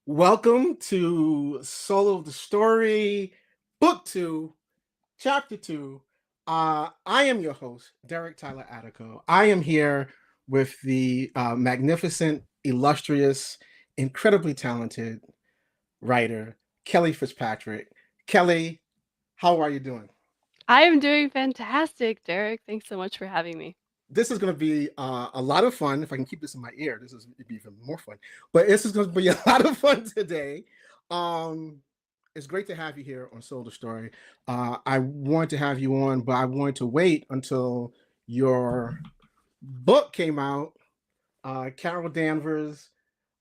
Welcome to Soul of the Story, Book 2, Chapter 2. I am your host, Tyler Attico. I am here with the magnificent, illustrious, incredibly talented writer, Kelli Fitzpatrick. Kelli, how are you doing? I am doing fantastic, Derek. Thanks so much for having me. This is going to be a lot of fun. If I can keep this in my ear, this is be even more fun. But this is going to be a lot of fun today. It's great to have you here on Soul the Story. I wanted to have you on, but I wanted to wait until your book came out. Carol Danvers,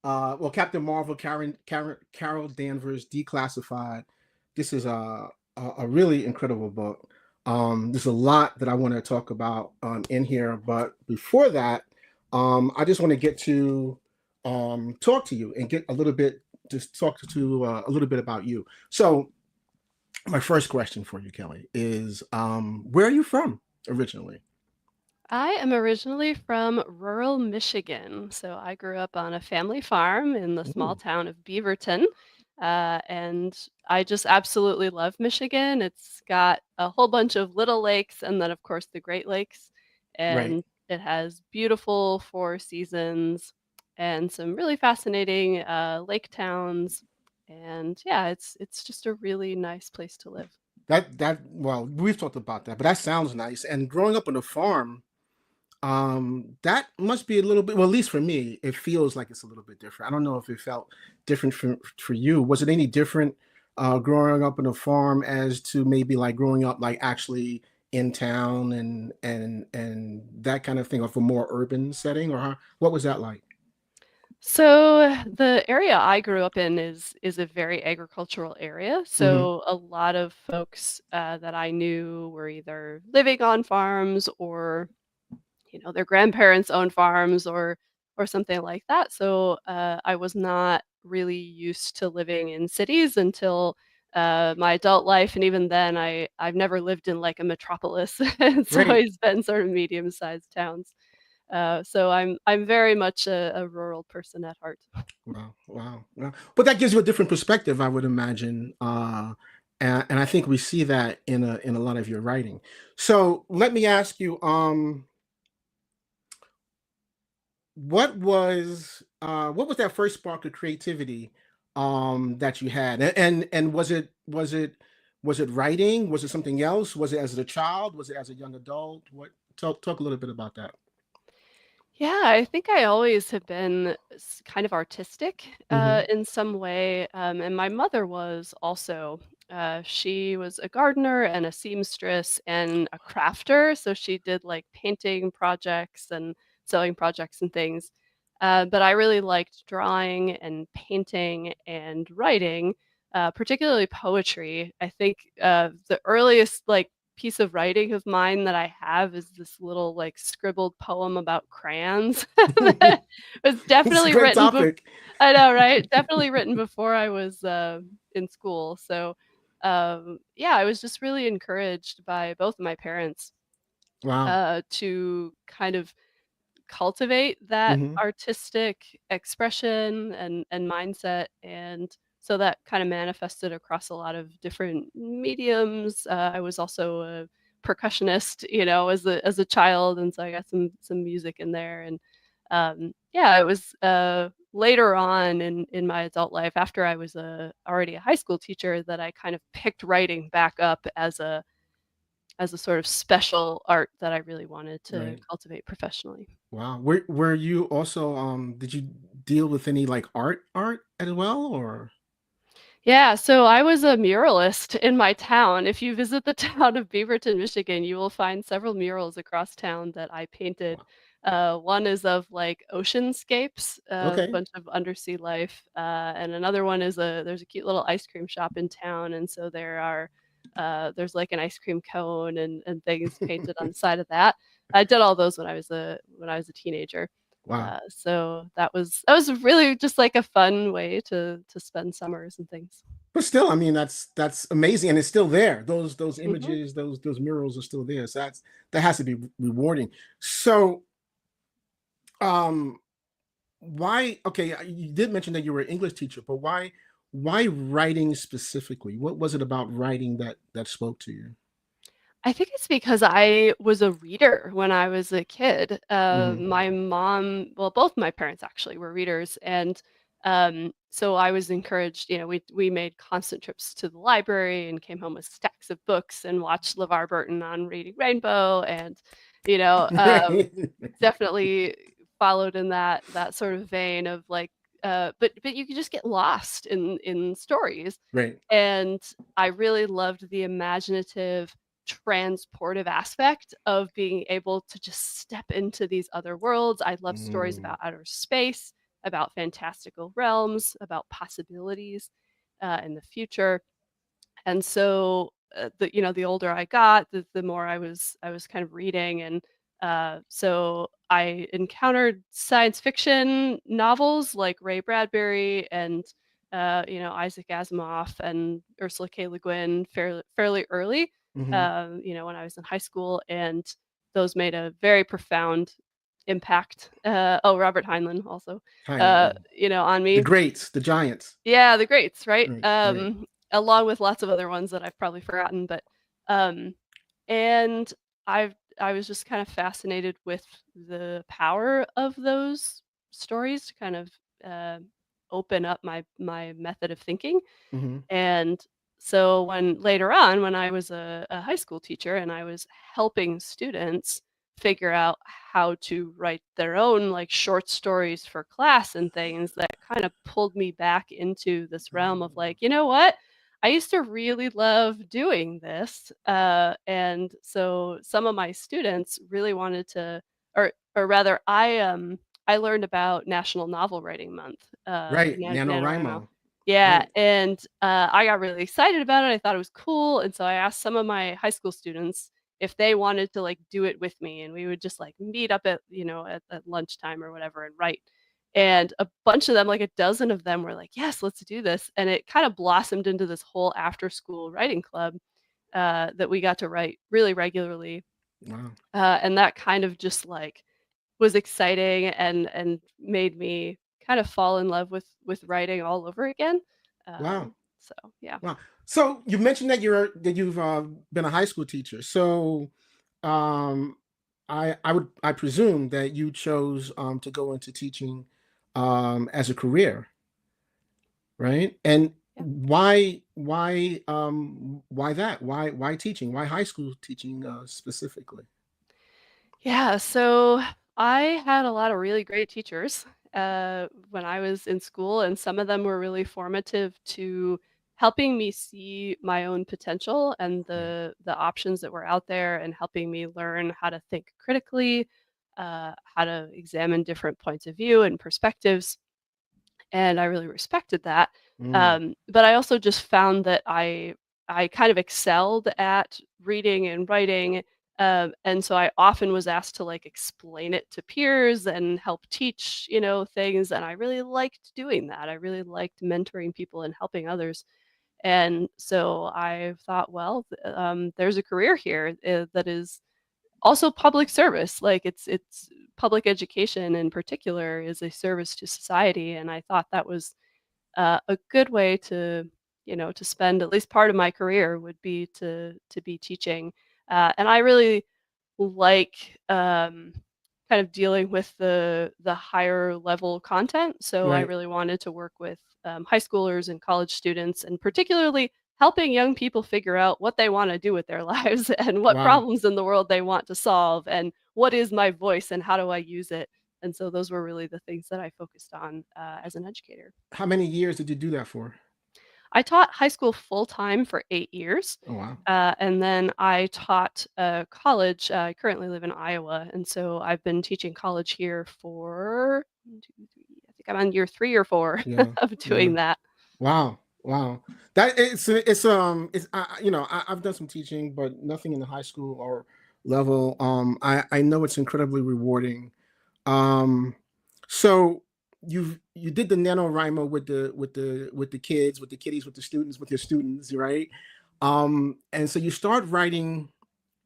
Captain Marvel, Carol Danvers Declassified. This is a really incredible book. There's a lot that I want to talk about in here, but before that, I just want to get to talk to you and get a little bit, just talk to a little bit about you. So my first question for you, Kelli, is where are you from originally? I am originally from rural Michigan. So I grew up on a family farm in the small Ooh, town of Beaverton. And I just absolutely love Michigan. It's got a whole bunch of little lakes and then, of course, the Great Lakes. right. And it has beautiful four seasons and some really fascinating lake towns. And yeah, it's just a really nice place to live. Well, we've talked about that, but that sounds nice. And growing up on a farm, that must be a little bit, well, at least for me, it feels like it's a little bit different. I don't know if it felt different for you. Was it any different growing up on a farm as to maybe like growing up like actually in town and that kind of thing, or for more urban setting, or what was that like? So the area I grew up in is a very agricultural area. Hmm. So a lot of folks that I knew were either living on farms or their grandparents owned farms or something like that. So I was not really used to living in cities until my adult life, and even then, I've never lived in like a metropolis. It's Great. always been sort of medium-sized towns. So I'm very much a rural person at heart. Wow, wow, wow. But that gives you a different perspective, I would imagine. And I think we see that in a lot of your writing. So let me ask you, what was that first spark of creativity that you had? And was it writing? Was it something else? Was it as a child? Was it as a young adult? What talk a little bit about that. Yeah, I think I always have been kind of artistic Hmm. in some way. And my mother was also. She was a gardener and a seamstress and a crafter. So she did like painting projects and sewing projects and things. But I really liked drawing and painting and writing, particularly poetry. I think the earliest like piece of writing of mine that I have is this little like scribbled poem about crayons that was It's a definitely great written. topic. I know, right? Definitely written before I was in school. So yeah, I was just really encouraged by both of my parents Wow. to kind of cultivate that Hmm. artistic expression and mindset, and so that kind of manifested across a lot of different mediums. I was also a percussionist, as a child, and so I got some music in there. And yeah, it was later on in my adult life, after I was already a high school teacher, that I kind of picked writing back up as a sort of special art that I really wanted to Right. cultivate professionally. Wow. Were you also did you deal with any like art as well, or Yeah, so I was a muralist in my town. If you visit the town of Beaverton, Michigan, you will find several murals across town that I painted. wow. One is of like oceanscapes, a Okay. bunch of undersea life, and another one is there's a cute little ice cream shop in town, and so there's like an ice cream cone and things painted on the side of that. I did all those when I was a teenager. Wow. So that was really just like a fun way to spend summers and things. But still, I mean, that's amazing, and it's still there. Those Hmm. images, those murals are still there. So that has to be rewarding. So, um, why? Okay, you did mention that you were an English teacher, but why writing specifically? What was it about writing that spoke to you? I think it's because I was a reader when I was a kid. Hmm. My mom, well, both my parents actually were readers, and so I was encouraged. We made constant trips to the library and came home with stacks of books and watched LeVar Burton on Reading Rainbow, and you know, um, Right. definitely followed in that sort of vein of like, but you could just get lost in stories, Right. and I really loved the imaginative transportive aspect of being able to just step into these other worlds. I love stories Mm, about outer space, about fantastical realms, about possibilities in the future. And so, the older I got, the more I was kind of reading, and so I encountered science fiction novels like Ray Bradbury and Isaac Asimov and Ursula K. Le Guin fairly early. hmm. When I was in high school, and those made a very profound impact. Robert Heinlein also, Kind on the me. greats, the giants. Yeah, the greats, right? Right. Right. Along with lots of other ones that I've probably forgotten, but um, and I was just kind of fascinated with the power of those stories to kind of uh, open up my method of thinking. Hmm. And so when later on, when I was a high school teacher and I was helping students figure out how to write their own like short stories for class and things, that kind of pulled me back into this realm of like, you know what? I used to really love doing this. And so some of my students really wanted to, or rather, I learned about National Novel Writing Month, Right. NaNoWriMo. NaNoWriMo. Yeah, Right. and, I got really excited about it, I thought it was cool, and so I asked some of my high school students if they wanted to, like, do it with me, and we would just, like, meet up at lunchtime or whatever and write, and a bunch of them, like a dozen of them were like, "Yes, let's do this," and it kinda blossomed into this whole after-school writing club, that we got to write really regularly, Wow. and that kind of just, like, was exciting and made me kind of fall in love with writing all over again. Wow. So yeah. Wow. So you mentioned you've been a high school teacher. So um, I presume that you chose to go into teaching as a career, right? And Yeah. why that? Why teaching? Why high school teaching specifically? Yeah, so I had a lot of really great teachers when I was in school, and some of them were really formative to helping me see my own potential and Mm. the options that were out there, and helping me learn how to think critically, how to examine different points of view and perspectives, and I really respected that. Mm, But I also just found that I kind of excelled at reading and writing, and so I often was asked to like explain it to peers and help teach, things, and I really liked doing that. I really liked mentoring people and helping others. And so I thought, well, there's a career here that is also public service. Like it's public education in particular is a service to society, and I thought that was a good way to spend at least part of my career would be to be teaching, and I really like kind of dealing with the higher level content. So I right. really wanted to work with high schoolers and college students, and particularly helping young people figure out what they want to do with their lives and what Wow. problems in the world they want to solve, and what is my voice and how do I use it. And so those were really the things that I focused on as an educator. How many years did you do that for? I taught high school full time for 8 years. Oh wow. And then I taught college. I currently live in Iowa. And so I've been teaching college here for, 1, 2, 3, I think I'm on year 3 or 4 Yeah. of Yeah. doing that. Wow, wow. That it's I've done some teaching, but nothing in the high school or level. I know it's incredibly rewarding. Um, so you did the NaNoWriMo with the kids, with the kiddies, with the students, with your students, right? And so you start writing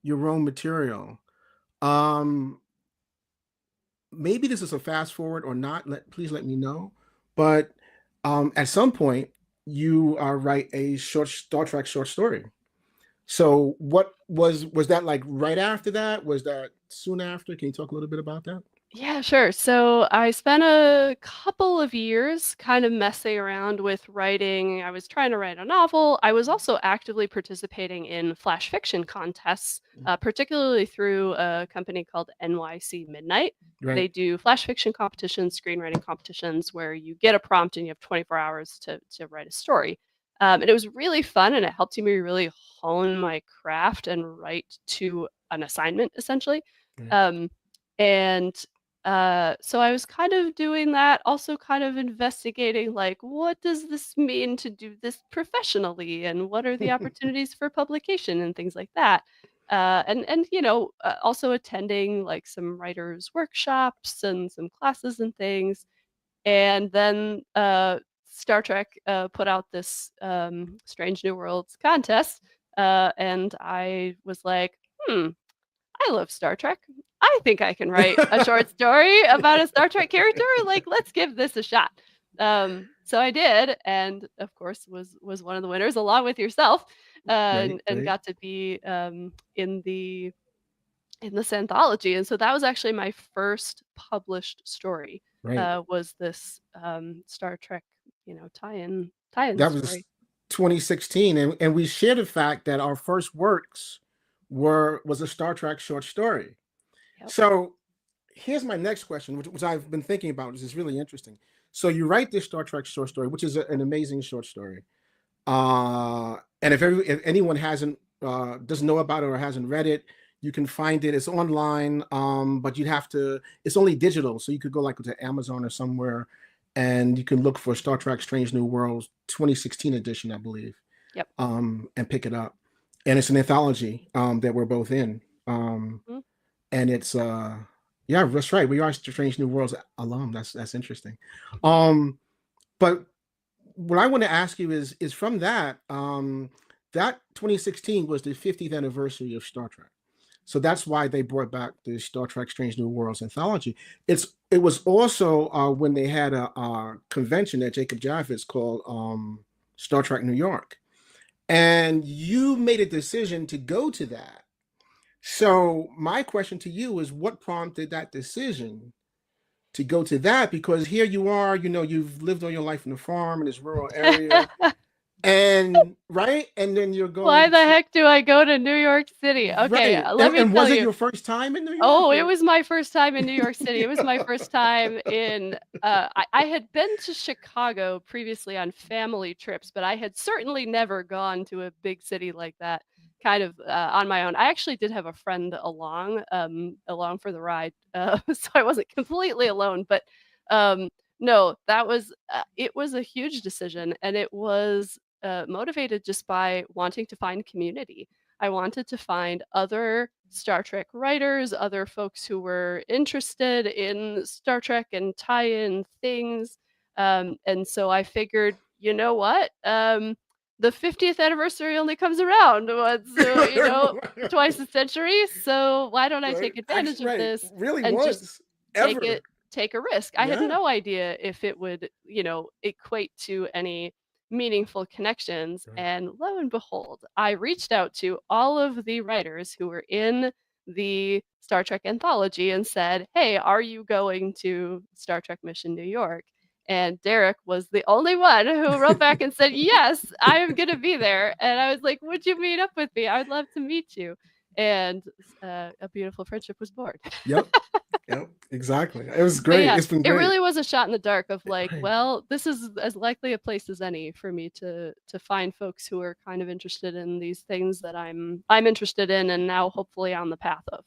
your own material. Um, Maybe this is a fast forward or not. Please let me know. But at some point, you write a short Star Trek short story. So what was that like right after that? Was that soon after? Can you talk a little bit about that? Yeah, sure. So I spent a couple of years kind of messing around with writing. I was trying to write a novel. I was also actively participating in flash fiction contests, particularly through a company called NYC Midnight. Right. They do flash fiction competitions, screenwriting competitions, where you get a prompt and you have 24 hours to write a story. And it was really fun, and it helped me really hone my craft and write to an assignment, essentially. Right. Um, and so I was kind of doing that, also kind of investigating, like, what does this mean to do this professionally, and what are the opportunities for publication and things like that. And also attending like some writers workshops and some classes and things. And then Star Trek put out this Strange New Worlds contest, and I was like, I love Star Trek. I think I can write a short story about a Star Trek character. Like, let's give this a shot. So I did, and of course was one of the winners along with yourself, Right. and Right. got to be in this anthology. And so that was actually my first published story. Right. Was this Star Trek, tie-in That was story. 2016, and we share the fact that our first works was a Star Trek short story. Yep. So here's my next question, which I've been thinking about. This is really interesting. So you write this Star Trek short story, which is an amazing short story. And if anyone hasn't doesn't know about it or hasn't read it, you can find it. It's online, but you'd have to. It's only digital, so you could go like to Amazon or somewhere, and you can look for Star Trek: Strange New Worlds 2016 edition, I believe, Yep. and pick it up. And it's an anthology that we're both in, Mhm. and it's yeah, that's right. We are Strange New Worlds alum. That's interesting. Um, but what I want to ask you is from that that 2016 was the 50th anniversary of Star Trek. So that's why they brought back the Star Trek Strange New Worlds anthology. It was also when they had a convention at Jacob Javits called Star Trek New York. And you made a decision to go to that. So my question to you is what prompted that decision to go to that? Because here you are, you've lived all your life in the farm in this rural area, and right, and then you're Why going the to heck do I go to New York City? Okay, right, let me and tell was it you. your first time in New York Oh, it or was my first time in New York City. It was my first time in I had been to Chicago previously on family trips, but I had certainly never gone to a big city like that kind of on my own. I actually did have a friend along for the ride. So I wasn't completely alone, but um no, that was it was a huge decision, and it was motivated just by wanting to find community. I wanted to find other Star Trek writers, other folks who were interested in Star Trek and tie-in things. And so I figured, you know what? The 50th anniversary only comes around once, twice a century. So why don't I right, take advantage actually, of right, this really and just once take ever. it take a risk? I had Yeah. no idea if it would, equate to any meaningful connections. Right. And lo and behold, I reached out to all of the writers who were in the Star Trek anthology and said, "Hey, are you going to Star Trek Mission New York?" And Derek was the only one who wrote back and said, "Yes, I am going to be there." And I was like, "Would you meet up with me? I would love to meet you." And a beautiful friendship was born. Yep. Yep. Exactly. It was But great. yeah, It's been it great. really was a shot in the dark of like, Right. well, this is as likely a place as any for me to find folks who are kind of interested in these things that I'm interested in and now hopefully on the path of.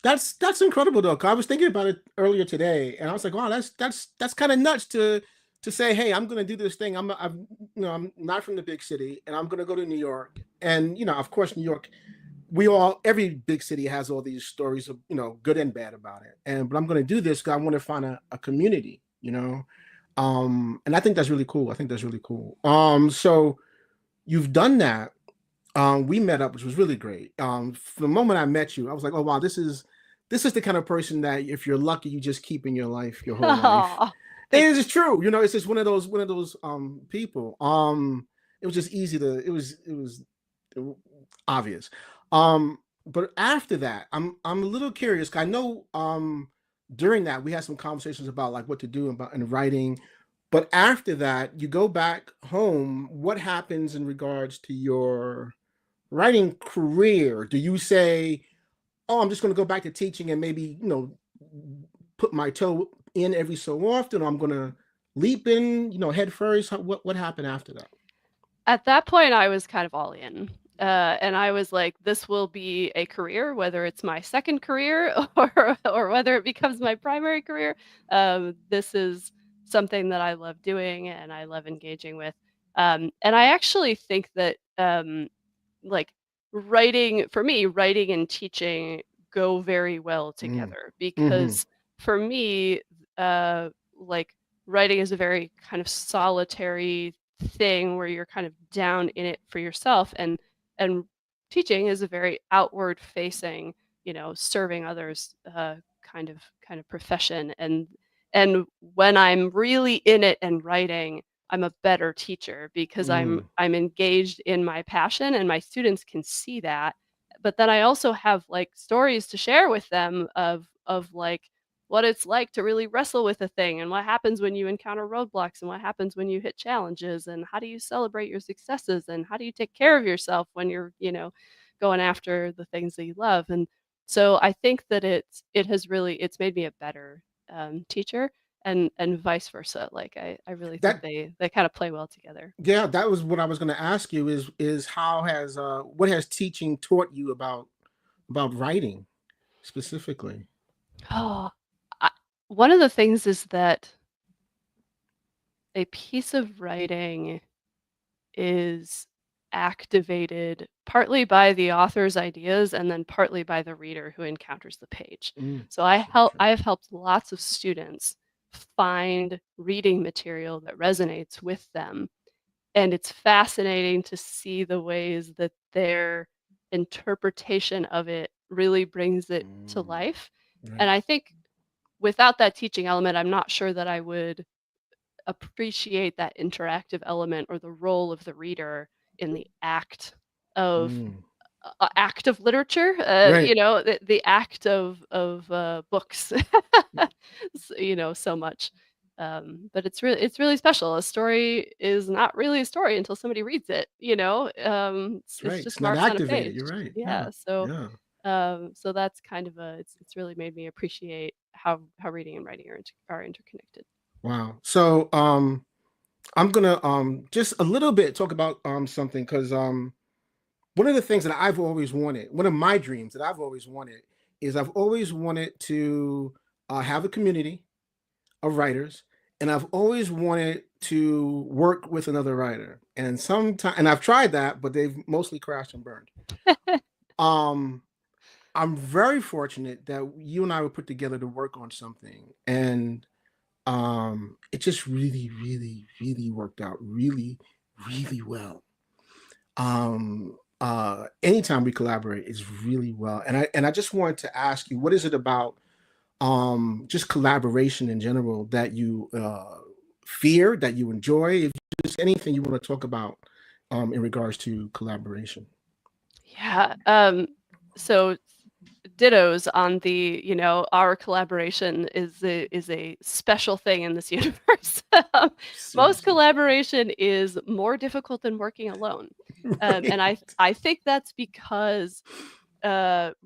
That's incredible though. 'Cause I was thinking about it earlier today, and I was like, wow, that's kind of nuts to say, hey, I'm going to do this thing. I'm not from the big city, and I'm going to go to New York, and of course, New York. every big city has all these stories of, good and bad about it. But I'm going to do this because I want to find a community, and I think that's really cool. I think that's really cool. So you've done that. We met up, which was really great. From the moment I met you, I was like, oh wow, this is the kind of person that if you're lucky, you just keep in your life your whole life. Oh, And thank it's true, it's just one of those people. It was just easy to it was obvious. But after that, I'm a little curious. I know during that we had some conversations about like what to do about in writing. But after that, you go back home. What happens in regards to your writing career? Do you say, "Oh, I'm just going to go back to teaching and maybe put my toe in every so often, or I'm going to leap in, head first"? What happened after that? At that point, I was kind of all in. And I was like, this will be a career, whether it's my second career or whether it becomes my primary career. This is something that I love doing and I love engaging with. And I actually think that like for me, writing and teaching go very well Mm. together Mm-hmm. because for me, like writing is a very kind of solitary thing where you're kind of down in it for yourself, and teaching is a very outward facing, serving others kind of profession. And when I'm really in it and writing, I'm a better teacher because I'm Mm. I'm engaged in my passion and my students can see that. But then I also have like stories to share with them of like what it's like to really wrestle with a thing and what happens when you encounter roadblocks and what happens when you hit challenges and how do you celebrate your successes and how do you take care of yourself when you're, going after the things that you love. And so I think that it's made me a better teacher and vice versa. Like I really think That they kind of play well together. Yeah, that was what I was going to ask you. Is how has what has teaching taught you about writing specifically? Oh, I, one of the things is that a piece of writing is activated partly by the author's ideas and then partly by the reader who encounters the page. Mm, So so true. I have helped lots of students find reading material that resonates with them. And it's fascinating to see the ways that their interpretation of it really brings it to Mm, life. right. And I think without that teaching element, I'm not sure that I would appreciate that interactive element or the role of the reader in the of Mm, act of literature, right. the act of books, so much. But it's really special. A story is not really a story until somebody reads it. That's It's right. just It's not marks on a activated. page. You're right. Yeah. Yeah. So Yeah. so that's kind of it's really made me appreciate how reading and writing are interconnected. Wow. So I'm gonna just a little bit talk about something because one of the things that I've always wanted, one of my dreams that I've always wanted, is I've always wanted to have a community of writers, and I've always wanted to work with another writer. And I've tried that, but they've mostly crashed and burned. Um, I'm very fortunate that you and I were put together to work on something, and it just really, really, really worked out really, really well. Anytime we collaborate is really well, and I just wanted to ask you, what is it about just collaboration in general that you fear, that you enjoy? If there's anything you want to talk about in regards to collaboration. Yeah. So dittos on our collaboration is a special thing in this universe. Most Seriously. collaboration is more difficult than working alone. And Right. I think that's because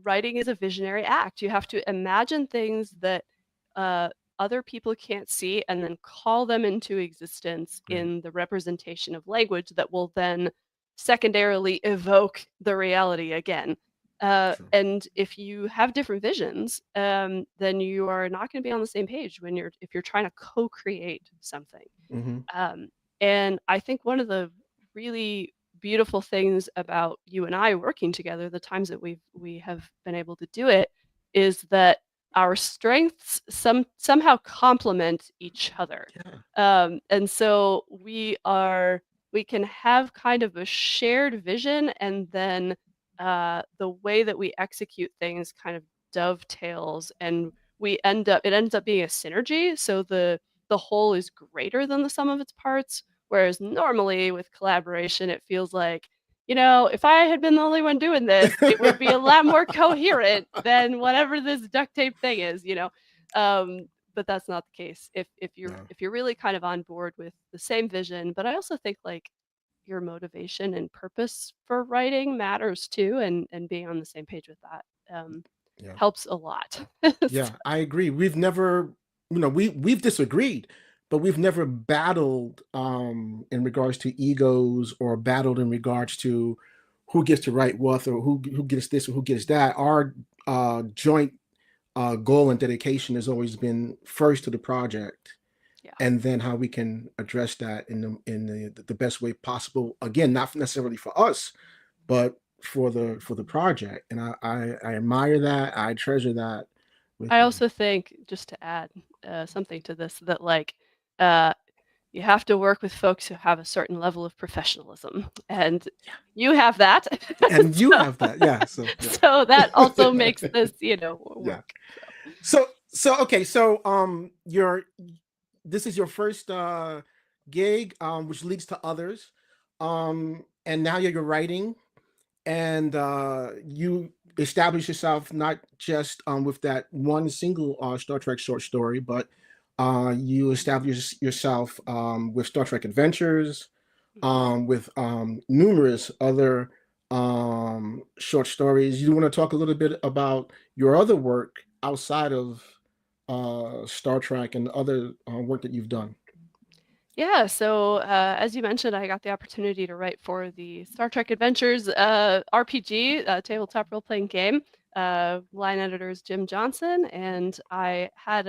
writing is a visionary act. You have to imagine things that uh, other people can't see and then call them into existence Right. in the representation of language that will then secondarily evoke the reality again. True. And if you have different visions, then you are not going to be on the same page if you're trying to co-create something. Hmm. Um, and I think one of the really beautiful things about you and I working together, the times that we have been able to do it, is that our strengths somehow complement each other. Yeah. And so we can have kind of a shared vision, and then the way that we execute things kind of dovetails, and it ends up being a synergy. So the whole is greater than the sum of its parts. Whereas normally with collaboration, it feels like, if I had been the only one doing this, it would be a lot more coherent than whatever this duct tape thing is. But that's not the case. Yeah. If you're really kind of on board with the same vision, but I also think like your motivation and purpose for writing matters too, and being on the same page with that Yeah. helps a lot. Yeah, I agree. We've never, we've disagreed, but we've never battled in regards to egos, or battled in regards to who gets to write what, or who gets this or who gets that. Our joint goal and dedication has always been first to the project, Yeah. and then how we can address that in the best way possible. Again, not necessarily for us, but for the project. And I admire that. I treasure that with I you. also think, just to add something to this, that like uh, you have to work with folks who have a certain level of professionalism, and Yeah. you have that. And you so, have that. Yeah. So yeah. so that also makes this, Yeah. work. So okay. So this is your first gig, which leads to others. And now you're writing, and you establish yourself not just with that one single Star Trek short story, but you establish yourself with Star Trek Adventures, Mhm. with numerous other short stories. You want to talk a little bit about your other work outside of Star Trek, and other work that you've done? Yeah, so as you mentioned, I got the opportunity to write for the Star Trek Adventures RPG, tabletop role-playing game. Line editor is Jim Johnson, and I had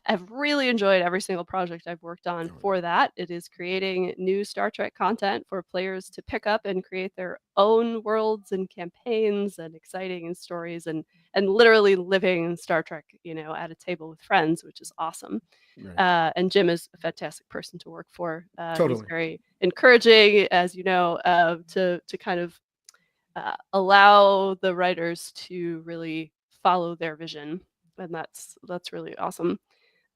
have really enjoyed every single project I've worked on Oh, for that. It is creating new Star Trek content for players to pick up and create their own worlds and campaigns and exciting stories, and literally living Star Trek, at a table with friends, which is awesome. right. And Jim is a fantastic person to work for. He's Totally. very encouraging, as you know, to kind of allow the writers to really follow their vision, and that's really awesome.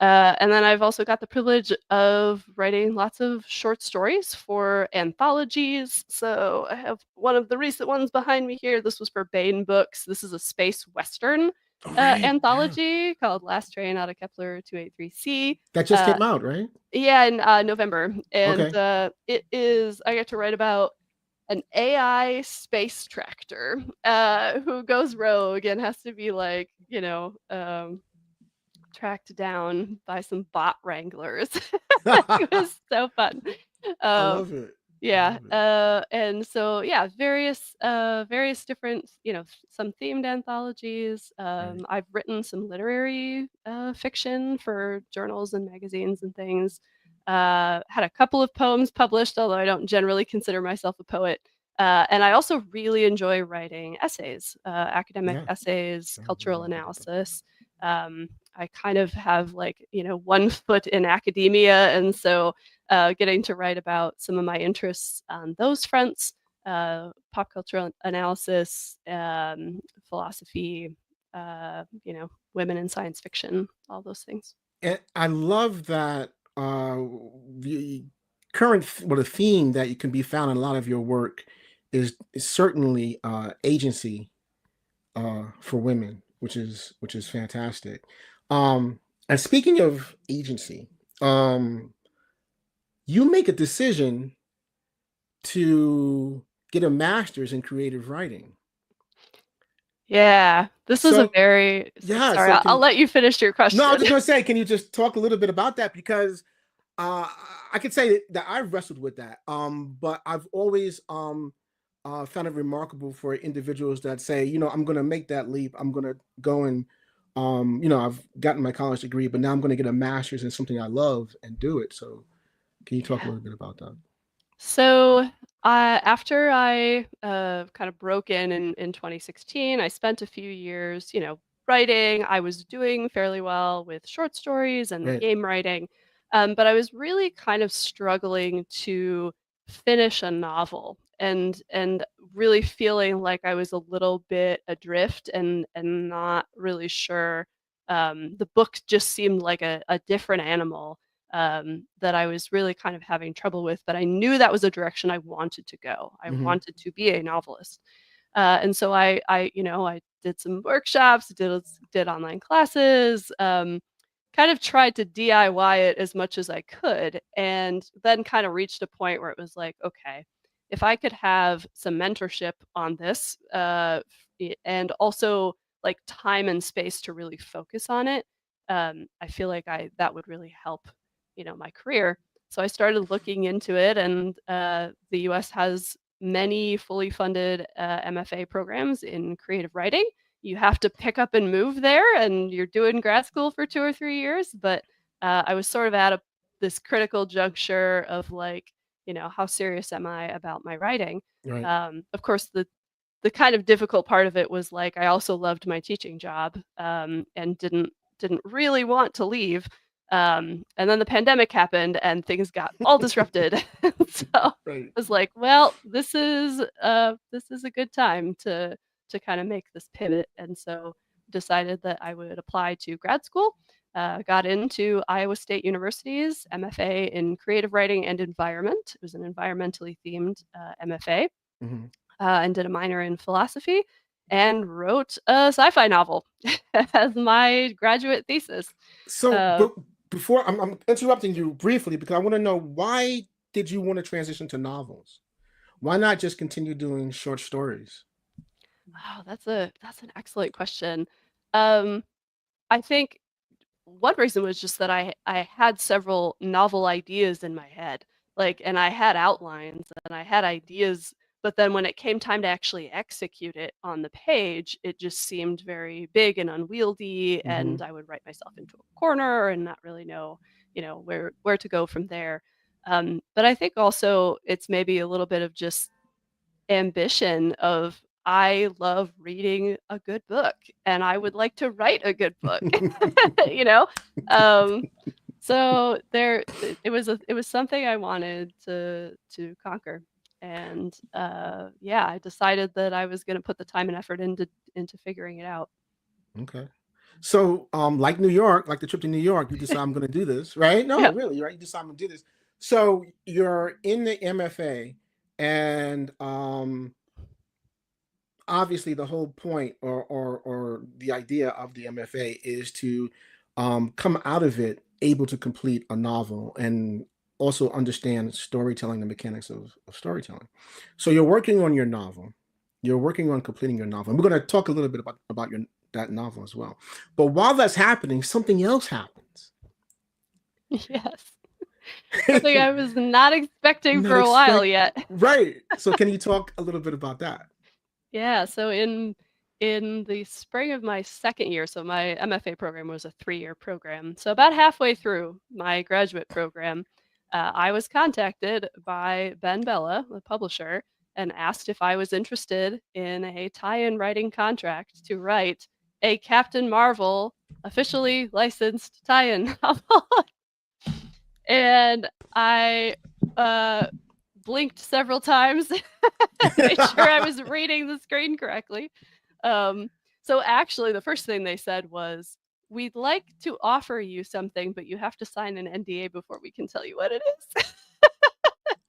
And then I've also got the privilege of writing lots of short stories for anthologies. So I have one of the recent ones behind me here. This was for Baen Books. This is a space western All right. Yeah. anthology called Last Train Out of Kepler 283C. That just Uh, came out, right? yeah, in November. And Okay. I get to write about an AI space tractor who goes rogue and has to be like, tracked down by some bot wranglers. It I was so fun. Um, love it. I yeah, love it. and so yeah, various different, some themed anthologies. Right. I've written some literary fiction for journals and magazines and things. Had a couple of poems published, although I don't generally consider myself a poet. And I also really enjoy writing essays, academic Yeah. essays, Yeah, cultural analysis. I kind of have like, one foot in academia, and so getting to write about some of my interests on those fronts, pop cultural analysis, philosophy, women in science fiction, all those things. And I love that the the theme that you can be found in a lot of your work is certainly agency for women, which is fantastic. And speaking of agency, um, you make a decision to get a master's in creative writing. Yeah, this was a So very yeah, sorry. so I'll let you finish your no, I question. was just gonna say, can you just talk a little bit about that? Because uh, I could say that I've wrestled with that, but I've always found it remarkable for individuals that say, I'm going to make that leap. I'm going to go and, I've gotten my college degree, but now I'm going to get a master's in something I love and do it. So, can you talk a Yeah. little bit about that? So, after I kind of broke in 2016, I spent a few years, writing. I was doing fairly well with short stories and Right. game writing, but I was really kind of struggling to finish a novel, and really feeling like I was a little bit adrift and not really sure. The book just seemed like a different animal that I was really kind of having trouble with, but I knew that was a direction I wanted to go. I Hmm. wanted to be a novelist. And so I did some workshops, did online classes, kind of tried to DIY it as much as I could, and then kind of reached a point where it was like, okay, if I could have some mentorship on this, and also like time and space to really focus on it, I feel like I that would really help, my career. So I started looking into it, and the U.S. has many fully funded MFA programs in creative writing. You have to pick up and move there, and you're doing grad school for 2 or 3 years. But I was sort of at this critical juncture of like, how serious am I about my writing? Right. Of course, the kind of difficult part of it was like I also loved my teaching job, and didn't really want to leave. And then the pandemic happened and things got all disrupted. So I Right. was like, well, this is a good time to kind of make this pivot. And so decided that I would apply to grad school. Got into Iowa State University's MFA in creative writing and environment. It was an environmentally themed MFA, Hmm. and did a minor in philosophy and wrote a sci-fi novel as my graduate thesis. So, Uh, but before I'm interrupting you briefly because I want to know, why did you want to transition to novels? Why not just continue doing short stories? wow, that's an excellent question. Um, I think one reason was just that I had several novel ideas in my head, like, and I had outlines and I had ideas, but then when it came time to actually execute it on the page, it just seemed very big and unwieldy, Hmm. and I would write myself into a corner and not really know, where to go from there. But I think also it's maybe a little bit of just ambition of I love reading a good book and I would like to write a good book. you know? Um, so it was something I wanted to conquer. And yeah, I decided that I was gonna put the time and effort into figuring it out. Okay. So, like New York, like the trip to New York, you decide I'm going to do this, right? No, Yeah. really, right? You decide I'm going to do this. So you're in the MFA, and obviously the whole point, or the idea of the MFA is to come out of it able to complete a novel and also understand storytelling, the mechanics of storytelling. So you're working on your novel, you're working on completing your novel, and we're going to talk a little bit about your that novel as well. But while that's happening, something else happens. Yes. Something I was not expecting Not for a while expect yet. Right. So can you talk a little bit about that? Yeah, so in the spring of my second year, so my MFA program was a 3-year program. So about halfway through my graduate program, I was contacted by Ben Bella, the publisher, and asked if I was interested in a tie-in writing contract to write a Captain Marvel officially licensed tie-in novel. And I uh, blinked several times, made sure I was reading the screen correctly. Um, so actually, the first thing they said was, "We'd like to offer you something, but you have to sign an NDA before we can tell you what it is."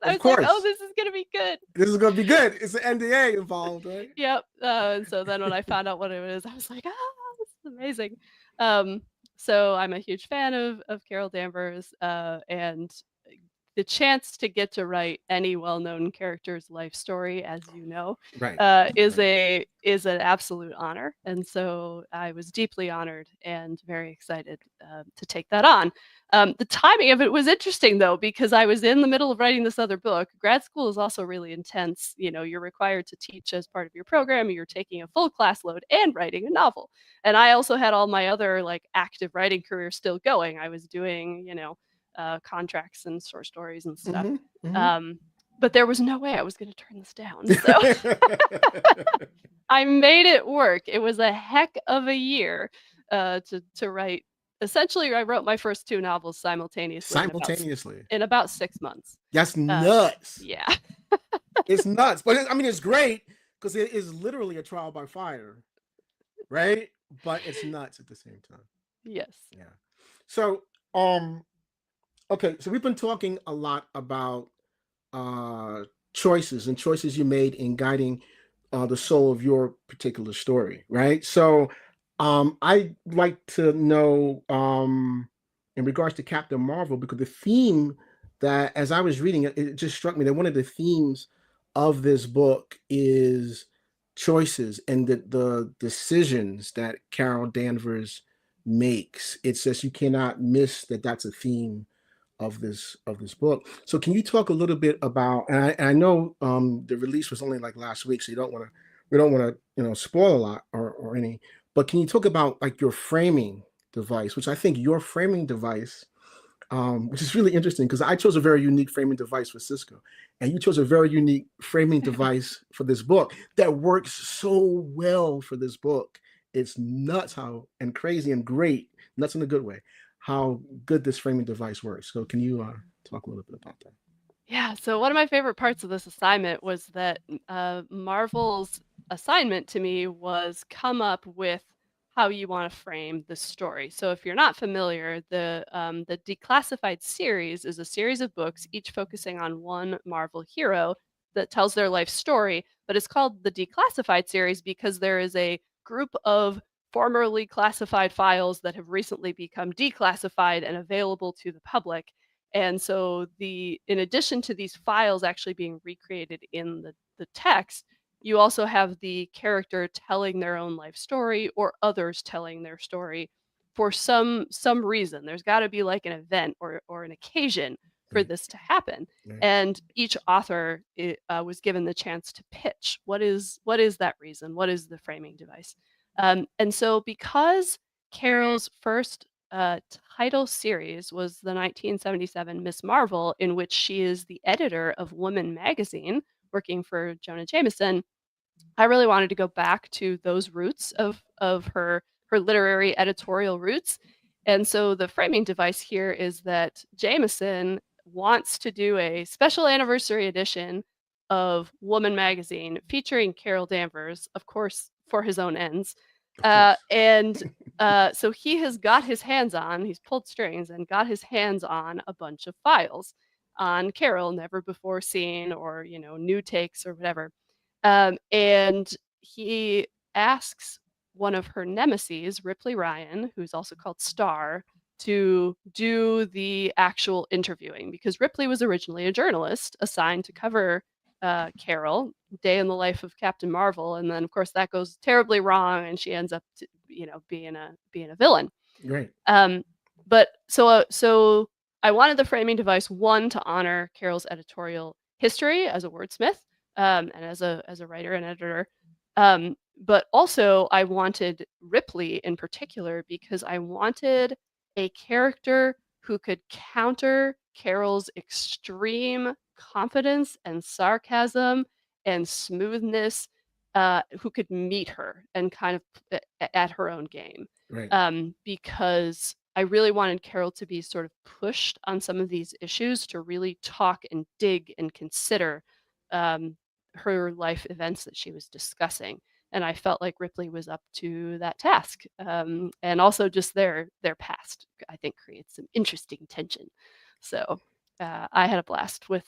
I Of was like, "Oh, course. this is gonna be good." This is gonna be good. It's an NDA involved, right? Yep. And so then when I found out what it was, I was like, this is amazing." Um, so I'm a huge fan of Carol Danvers, and the chance to get to write any well-known character's life story, as you know, Right. is Right. an absolute honor. And so I was deeply honored and very excited to take that on. The timing of it was interesting though, because I was in the middle of writing this other book. Grad school is also really intense. You're required to teach as part of your program. You're taking a full class load and writing a novel. And I also had all my other like active writing career still going. I was doing, contracts and short stories and stuff. Hmm. Hmm. Um, but there was no way I was going to turn this down. So I made it work. It was a heck of a year to write. Essentially, I wrote my first 2 novels simultaneously in about 6 months. That's nuts. Yeah. It's nuts. But I mean, it's great because it is literally a trial by fire, right? But it's nuts at the same time. Yes. Yeah. So, okay, so we've been talking a lot about choices and choices you made in guiding the soul of your particular story, right? So I'd like to know in regards to Captain Marvel, because the theme that as I was reading it, it just struck me that one of the themes of this book is choices and the decisions that Carol Danvers makes. It says you cannot miss that that's a theme of this book. So can you talk a little bit about, and I know the release was only like last week, so we don't want to spoil a lot or any, but can you talk about like your framing device, which I think your framing device, which is really interesting because I chose a very unique framing device for Cisco, and you chose a very unique framing device for this book that works so well for this book. It's nuts how and crazy and great, nuts in a good way, how good this framing device works. So can you talk a little bit about that? Yeah, so one of my favorite parts of this assignment was that Marvel's assignment to me was come up with how you want to frame the story. So if you're not familiar, the Declassified series is a series of books, each focusing on one Marvel hero that tells their life story. But it's called the Declassified series because there is a group of formerly classified files that have recently become declassified and available to the public. And so in addition to these files actually being recreated in the text, you also have the character telling their own life story or others telling their story for some reason. There's got to be like an event or an occasion for this to happen. Right. And each author was given the chance to pitch what is that reason? What is the framing device? And so because Carol's first title series was the 1977 Miss Marvel, in which she is the editor of Woman magazine, working for Jonah Jameson. I really wanted to go back to those roots of her literary editorial roots. And so the framing device here is that Jameson wants to do a special anniversary edition of Woman magazine featuring Carol Danvers, of course, for his own ends. And so he has got his hands on, he's pulled strings and got his hands on a bunch of files on Carol, never before seen, or, new takes or whatever. And he asks one of her nemesis, Ripley Ryan, who's also called Star, to do the actual interviewing because Ripley was originally a journalist assigned to cover Carol, day in the life of Captain Marvel, and then of course that goes terribly wrong, and she ends up, being a villain. Right. But so I wanted the framing device one to honor Carol's editorial history as a wordsmith, and as a writer and editor. But also I wanted Ripley in particular because I wanted a character who could counter Carol's extreme confidence and sarcasm and smoothness, who could meet her and kind of at her own game. Right. Because I really wanted Carol to be sort of pushed on some of these issues to really talk and dig and consider her life events that she was discussing. And I felt like Ripley was up to that task. And also just their past, I think, creates some interesting tension. So I had a blast with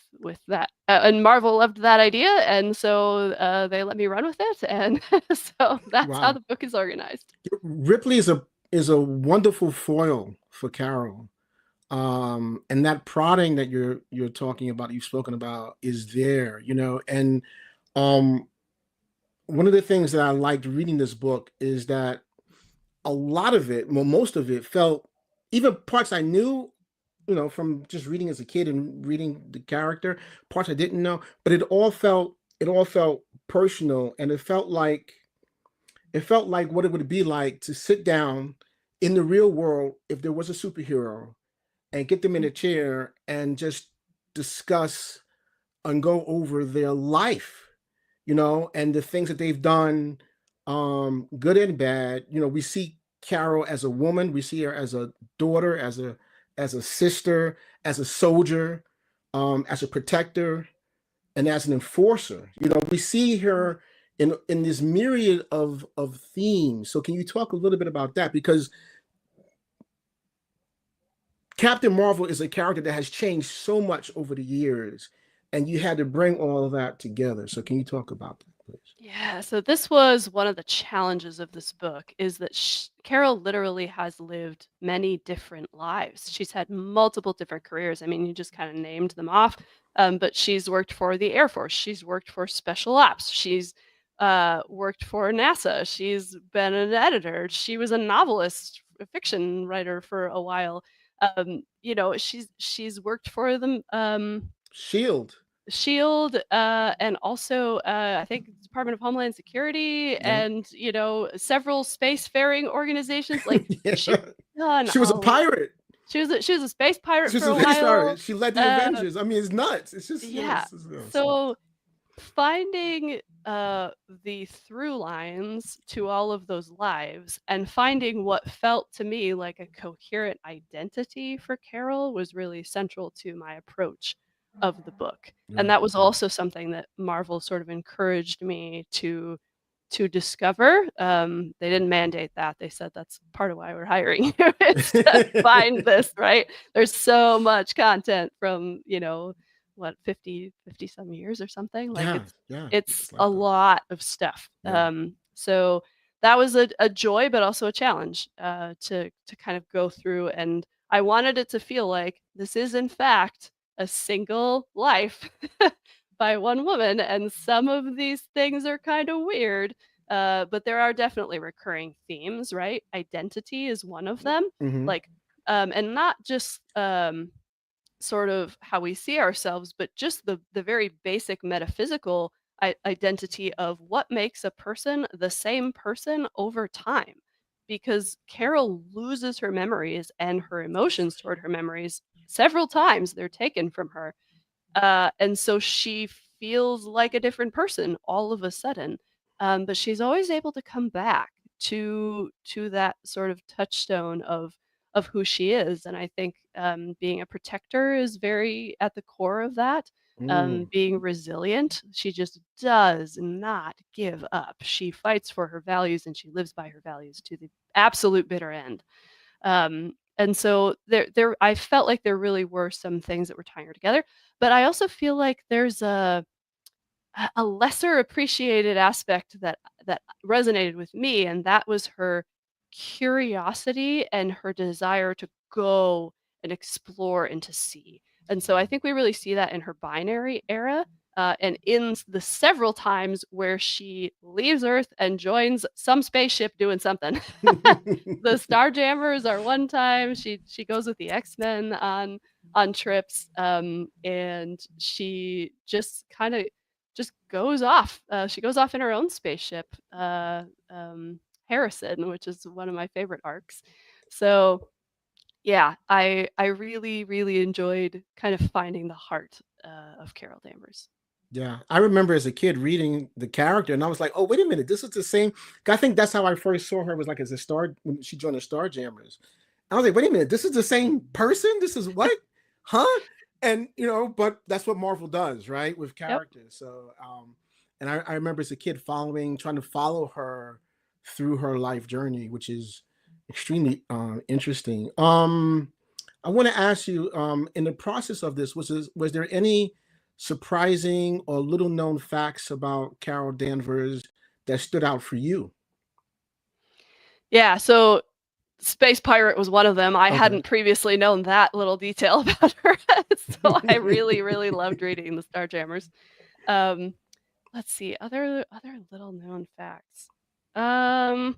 that. And Marvel loved that idea, and so they let me run with it. And so that's how the book is organized. Ripley is a wonderful foil for Carol. And that prodding that you're talking about, you've spoken about, is there, and one of the things that I liked reading this book is that a lot of it, well, most of it felt, even parts I knew, from just reading as a kid and reading the character, parts I didn't know, but it all felt personal, and it felt like what it would be like to sit down in the real world if there was a superhero and get them in a chair and just discuss and go over their life, and the things that they've done, good and bad. We see Carol as a woman, we see her as a daughter, as a sister, as a soldier, as a protector, and as an enforcer. We see her in this myriad of themes. So can you talk a little bit about that? Because Captain Marvel is a character that has changed so much over the years, and you had to bring all of that together. So can you talk about that, please? Yeah, so this was one of the challenges of this book is that Carol literally has lived many different lives. She's had multiple different careers. I mean, you just kind of named them off, but she's worked for the Air Force. She's worked for special ops. She's worked for NASA. She's been an editor. She was a novelist, a fiction writer for a while. She's worked for them. Shield. Shield, and also, I think Department of Homeland Security Yeah. and, several spacefaring organizations, like, Yeah. she's done She was a a lot. pirate. She was a space pirate She was for a a space while. pirate. She led the Uh, Avengers. I mean, it's nuts. It's just, yeah. it's nuts. So, finding, the through lines to all of those lives and finding what felt to me like a coherent identity for Carol was really central to my approach of the book. And Right. that was also something that Marvel sort of encouraged me to discover. They didn't mandate that. They said that's part of why we're hiring you is to find this, right? There's so much content from, what, 50 some years or something. Like Yeah. it's Yeah. it's It's a like that. lot of stuff. Yeah. So that was a joy, but also a challenge to kind of go through. And I wanted it to feel like this is in fact a single life by one woman, and some of these things are kind of weird. But there are definitely recurring themes, right? Identity is one of them. Mm-hmm. Like, and not just sort of how we see ourselves, but just the very basic metaphysical identity of what makes a person the same person over time. Because Carol loses her memories and her emotions toward her memories several times. They're taken from her, and so she feels like a different person all of a sudden. But she's always able to come back to that sort of touchstone of who she is. And I think being a protector is very at the core of that. Mm. Being resilient, she just does not give up. She fights for her values and she lives by her values to the absolute bitter end. And so I felt like there really were some things that were tying her together, but I also feel like there's a lesser appreciated aspect that resonated with me, and that was her curiosity and her desire to go and explore and to see. And so I think we really see that in her binary era, and in the several times where she leaves Earth and joins some spaceship doing something. The Starjammers are one time. She goes with the X-Men on trips, and she just kind of just goes off. She goes off in her own spaceship, Harrison, which is one of my favorite arcs. So yeah, I really really enjoyed kind of finding the heart of Carol Danvers. Yeah, I remember as a kid reading the character, and I was like, "Oh, wait a minute, this is the same." I think that's how I first saw her, was like as a star when she joined the Starjammers. I was like, "Wait a minute, this is the same person? This is what? Huh?" And but that's what Marvel does, right, with Yep. characters. So, and I remember as a kid trying to follow her through her life journey, which is extremely interesting. I want to ask you, in the process of this, was there any surprising or little known facts about Carol Danvers that stood out for you? Yeah. So Space Pirate was one of them. I Okay. hadn't previously known that little detail about her, so I really, really loved reading the Starjammers. Um, let's see, other little known facts. Um,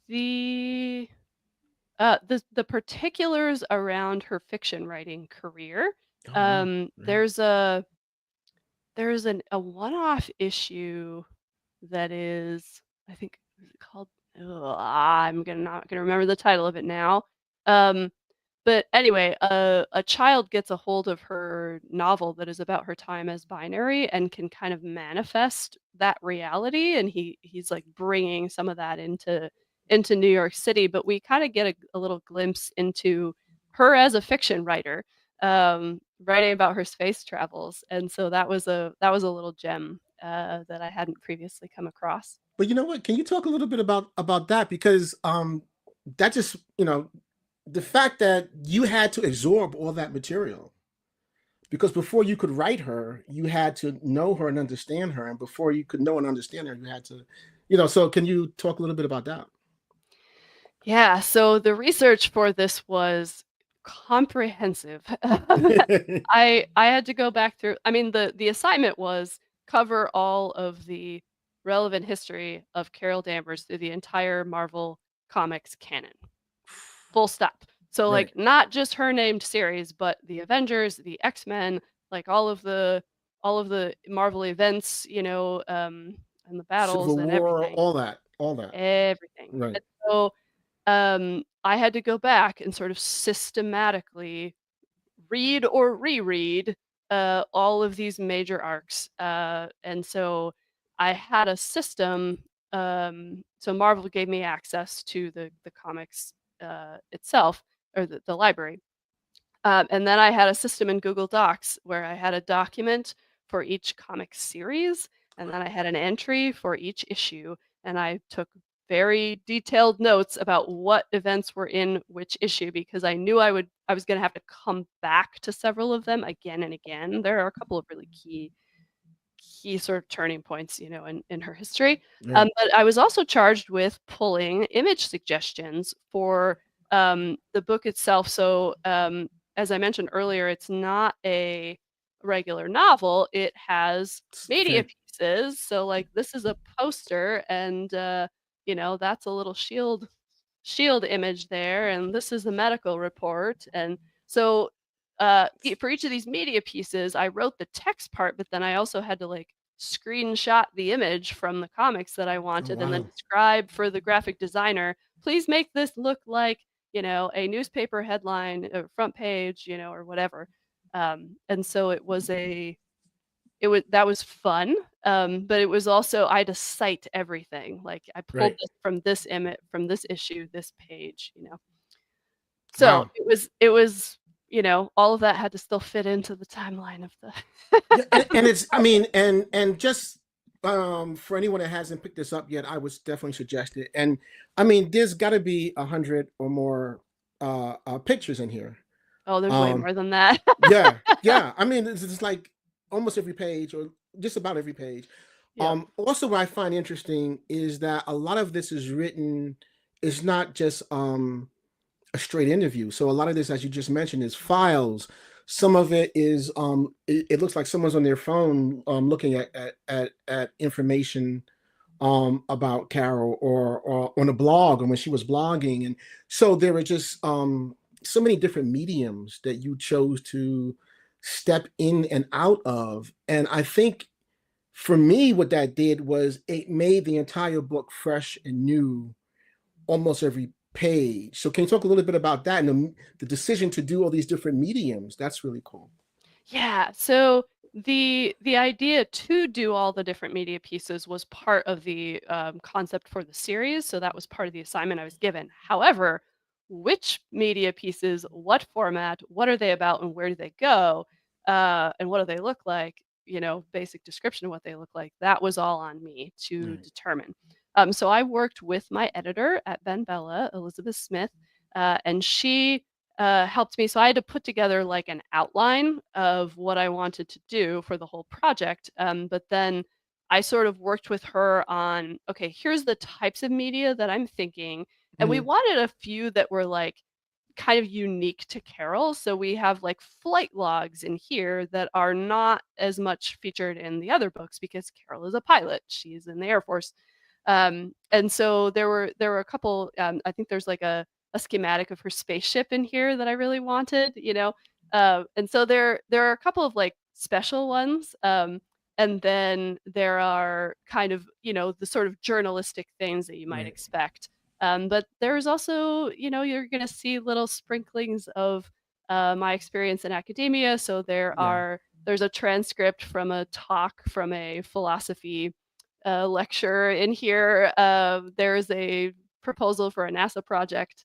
the the particulars around her fiction writing career. Oh wow. Right. There's a one-off issue that is, I think, is it called? Ugh, I'm not gonna remember the title of it now. Um, But anyway, a child gets a hold of her novel that is about her time as binary and can kind of manifest that reality, and he's like bringing some of that into New York City. But we kind of get a little glimpse into her as a fiction writer, writing about her space travels, and so that was a little gem that I hadn't previously come across. But you know what? Can you talk a little bit about that? Because that just, the fact that you had to absorb all that material, because before you could write her, you had to know her and understand her, and before you could know and understand her, you had to, so can you talk a little bit about that? Yeah, so the research for this was comprehensive. I had to go back through. I mean, the assignment was cover all of the relevant history of Carol Danvers through the entire Marvel Comics canon. Full stop. So Right. like not just her named series, but the Avengers, the X-Men, like all of the Marvel events, and the battles Civil and War, everything. all that. Everything. Right. And so I had to go back and sort of systematically read or reread all of these major arcs. And so I had a system. So Marvel gave me access to the comics itself, or the library. And then I had a system in Google Docs where I had a document for each comic series, and then I had an entry for each issue, and I took very detailed notes about what events were in which issue because I knew I was going to have to come back to several of them again and again. There are a couple of really key sort of turning points, in her history. Right. But I was also charged with pulling image suggestions for the book itself. So, as I mentioned earlier, it's not a regular novel. It has media Okay. pieces. So, like, this is a poster, and that's a little shield image there, and this is the medical report. And so for each of these media pieces, I wrote the text part, but then I also had to like screenshot the image from the comics that I Oh, wanted and then wow. describe for the graphic designer, please make this look like, a newspaper headline or front page, or whatever. And so that was fun, but it was also I had to cite everything. Like I pulled Right. this from this image, from this issue, this page. So Wow. it was, all of that had to still fit into the timeline of the. Yeah, and it's, I mean, and just for anyone that hasn't picked this up yet, I would definitely suggest it. And I mean, there's got to be 100 or more pictures in here. Oh, there's way Um, more than that. yeah, yeah. I mean, it's like almost every page, or just about every page. Yep. Also, what I find interesting is that a lot of this is written, is not just a straight interview. So a lot of this, as you just mentioned, is files. Some of it is it looks like someone's on their phone looking at information about Carol, or on a blog, or when she was blogging. And so there were just so many different mediums that you chose to step in and out of. And I think for me, what that did was it made the entire book fresh and new almost every page. So can you talk a little bit about that, and the decision to do all these different mediums? That's really cool. Yeah. So the idea to do all the different media pieces was part of the concept for the series. So that was part of the assignment I was given. However, which media pieces, what format, what are they about, and where do they go, and what do they look like? Basic description of what they look like. That was all on me to Right. determine. So I worked with my editor at Ben Bella, Elizabeth Smith, and she helped me. So I had to put together like an outline of what I wanted to do for the whole project. But then I sort of worked with her on, okay, here's the types of media that I'm thinking. And we Mhm. wanted a few that were like kind of unique to Carol. So we have like flight logs in here that are not as much featured in the other books because Carol is a pilot. She's in the Air Force. And so there were a couple. I think there's like a schematic of her spaceship in here that I really wanted. And so there are a couple of like special ones. And then there are kind of the sort of journalistic things that you might Right. expect But there's also, you're going to see little sprinklings of my experience in academia. So there's a transcript from a talk from a philosophy lecture in here. There's a proposal for a NASA project.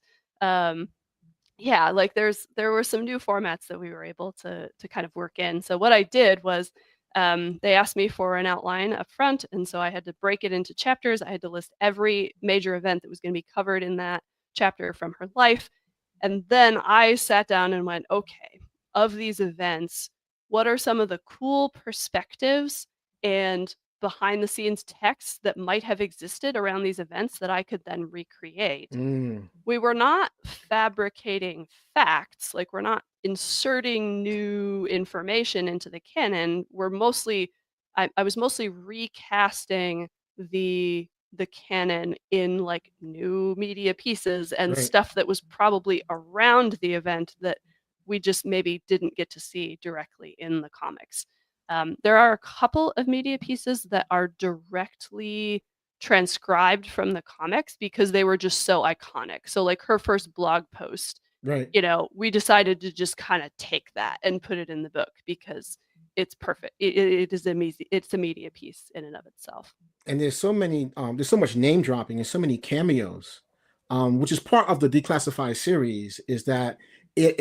Yeah, like there were some new formats that we were able to kind of work in. So what I did was they asked me for an outline up front, and so I had to break it into chapters. I had to list every major event that was going to be covered in that chapter from her life. And then I sat down and went, okay, of these events, what are some of the cool perspectives and behind the scenes texts that might have existed around these events that I could then recreate? Mm, We were not fabricating facts, like we're not inserting new information into the canon. I was mostly recasting the canon in like new media pieces and right. stuff that was probably around the event that we just maybe didn't get to see directly in the comics. There are a couple of media pieces that are directly transcribed from the comics because they were just so iconic. So like her first blog post, Right. we decided to just kind of take that and put it in the book because it's perfect. It's a media piece in and of itself. And there's so much name dropping and so many cameos, which is part of the Declassified series, is that it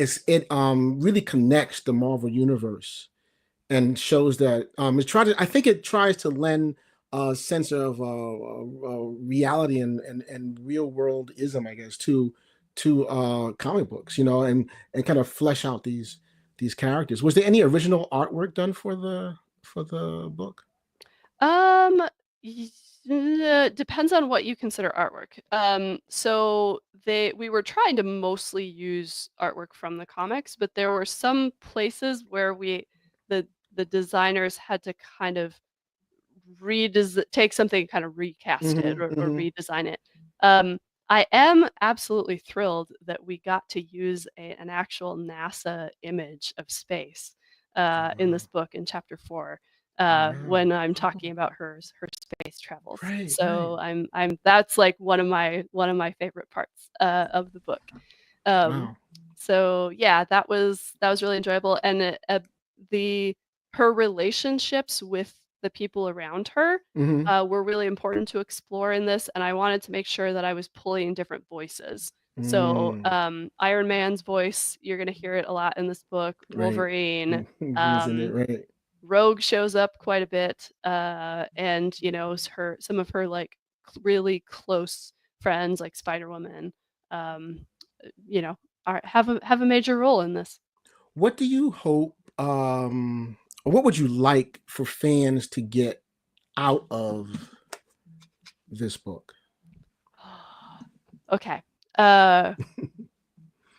really connects the Marvel universe and shows that I think it tries to lend a sense of reality and real world ism, I guess, to comic books, and kind of flesh out these characters. Was there any original artwork done for the book? Um, depends on what you consider artwork. So we were trying to mostly use artwork from the comics, but there were some places where the designers had to kind of take something, kind of recast it Hmm. or Hmm. redesign it. Um, I am absolutely thrilled that we got to use an actual NASA image of space Oh, in wow. this book in chapter 4 Wow. when I'm talking about her space travels. Right, right. So I'm that's like one of my favorite parts of the book. Um, Wow. so yeah, that was really enjoyable, and the her relationships with the people around her Hmm. were really important to explore in this, and I wanted to make sure that I was pulling different voices. So Mm, Iron Man's voice, you're gonna hear it a lot in this book. right. Wolverine, He's in it, um, right. Rogue shows up quite a bit, and some of her like really close friends like Spider Woman, um, you know, have a major role in this. What do you hope, or what would you like for fans to get out of this book? Okay. Uh,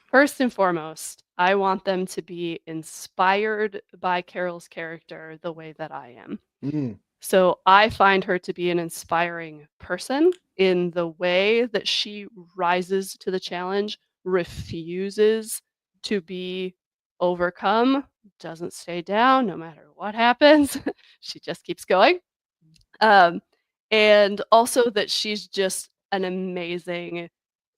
First and foremost, I want them to be inspired by Carol's character the way that I am. Mm, So I find her to be an inspiring person in the way that she rises to the challenge, refuses to be overcome, doesn't stay down no matter what happens. She just keeps going. Um, and also that she's just an amazing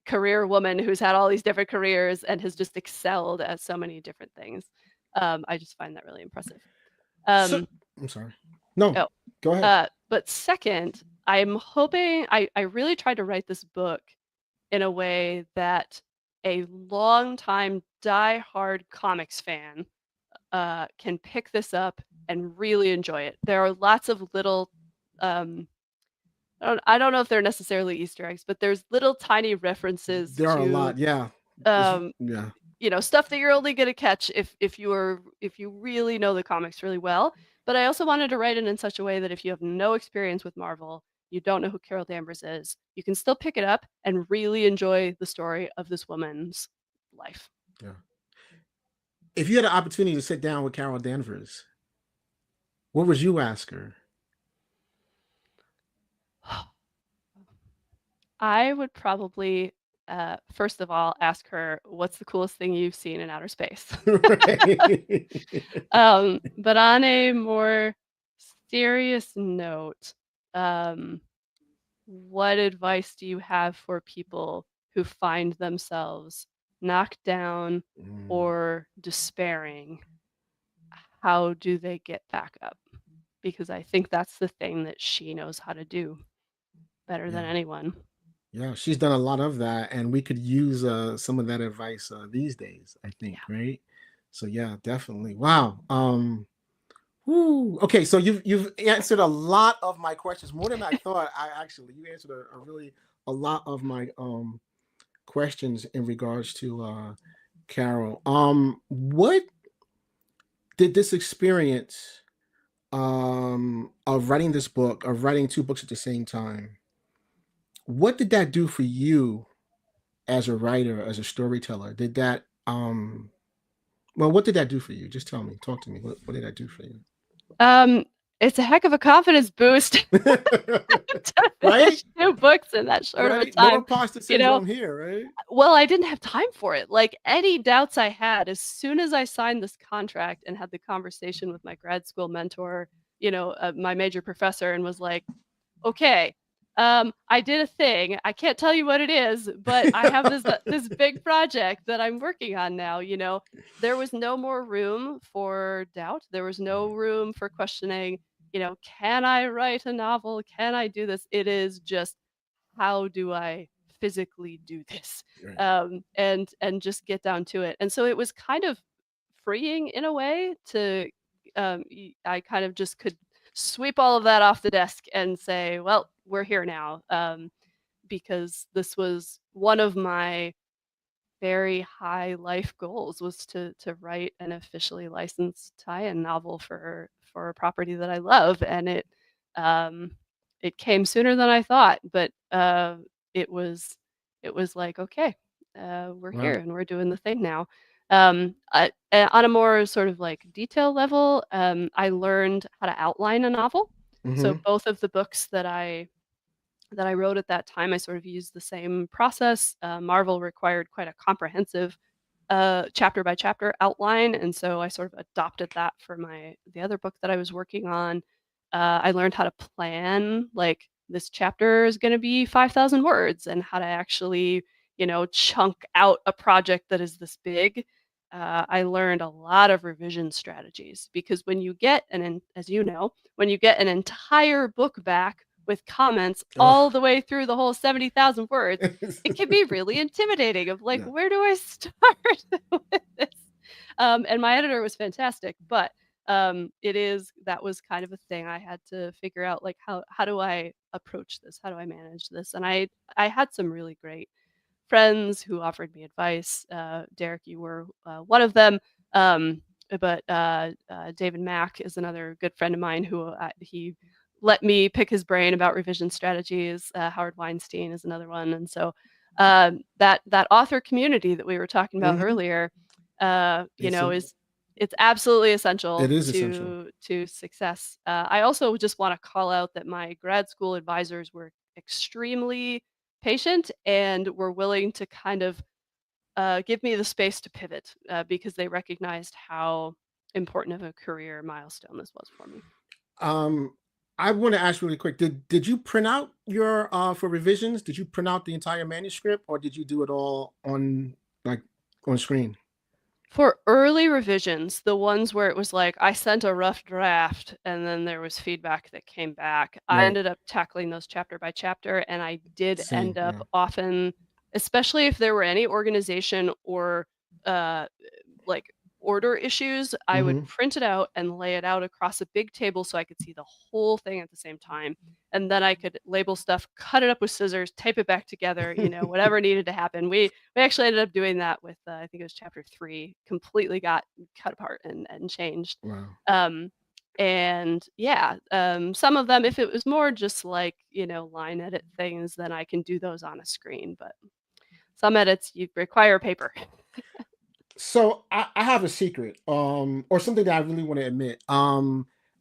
career woman who's had all these different careers and has just excelled at so many different things. I just find that really impressive. so Um, I'm sorry. No, oh, go ahead. but second, I'm hoping I really tried to write this book in a way that a longtime die-hard comics fan can pick this up and really enjoy it. There are lots of little um, I don't know if they're necessarily Easter eggs, but there's little tiny references There are a to lot. Yeah. um, Yeah. stuff that you're only gonna catch if you really know the comics really well. But I also wanted to write it in such a way that if you have no experience with Marvel, you don't know who Carol Danvers is, you can still pick it up and really enjoy the story of this woman's life. Yeah. If you had an opportunity to sit down with Carol Danvers, what would you ask her? I would probably, first of all, ask her, "What's the coolest thing you've seen in outer space?" Right. But on a more serious note, um, what advice do you have for people who find themselves knocked down Mm, or despairing? How do they get back up? Because I think that's the thing that she knows how to do better than yeah. anyone. Yeah, she's done a lot of that, and we could use some of that advice these days, I think, Yeah. right? So yeah, definitely. Wow. Woo. Okay, so you've answered a lot of my questions, more than I thought. You answered a lot of my questions in regards to Carol. What did this experience of writing this book, of writing two books at the same time, what did that do for you as a writer, as a storyteller? Did that well, what did that do for you? Just tell me, talk to me. What did that do for you? Um, it's a heck of a confidence boost to Right? finish 2 books in that short of a Right? No time, imposter you know? syndrome here, right? Well, I didn't have time for it. Like, any doubts I had, as soon as I signed this contract and had the conversation with my grad school mentor, my major professor, and was like, "Okay, I did a thing. I can't tell you what it is, but I have this big project that I'm working on now," you know? There was no more room for doubt. There was no room for questioning, "Can I write a novel? Can I do this?" It is just, "How do I physically do this?" Right. And just get down to it. And so it was kind of freeing in a way to, I kind of just could sweep all of that off the desk and say, "Well, we're here now," because this was one of my very high life goals, was to write an officially licensed tie-in novel for a property that I love, and um, it came sooner than I thought, but it was it was like, "Okay, we're here Wow. and we're doing the thing now." On a more sort of like detail level, I learned how to outline a novel. So Mm-hmm. both of the books that I wrote at that time, I sort of used the same process. Marvel required quite a comprehensive chapter by chapter outline, and so I sort of adopted that for the other book that I was working on. I learned how to plan, like, this chapter is going to be 5,000 words, and how to actually, chunk out a project that is this big. I learned a lot of revision strategies, because as you know, when you get an entire book back with comments Oh. all the way through the whole 70,000 words, it can be really intimidating, of like, Yeah. where do I start with this? And my editor was fantastic, but that was kind of a thing I had to figure out, like, how do I approach this? How do I manage this? And I had some really great friends who offered me advice. Derek, you were one of them. But David Mack is another good friend of mine, who he let me pick his brain about revision strategies. Howard Weinstein is another one, and so that author community that we were talking about Mm-hmm. earlier, It's a, it's absolutely it essential is essential. to success. I also just want to call out that my grad school advisors were extremely patient and were willing to kind of give me the space to pivot, because they recognized how important of a career milestone this was for me. Um, I want to ask really quick. Did you print out your for revisions? Did you print out the entire manuscript, or did you do it all on, like, on screen? For early revisions, the ones where it was like I sent a rough draft and then there was feedback that came back, I Right. ended up tackling those chapter by chapter, and I did Same. end up Yeah. often, especially if there were any organization or uh, like order issues, I would Mm-hmm. print it out and lay it out across a big table so I could see the whole thing at the same time. And then I could label stuff, cut it up with scissors, tape it back together, whatever needed to happen. We actually ended up doing that with, I think it was chapter 3, completely got cut apart and changed. Wow. Um, and yeah, some of them, if it was more just like, line edit things, then I can do those on a screen. But some edits, you require paper. So I have a secret, or something that I really want to admit.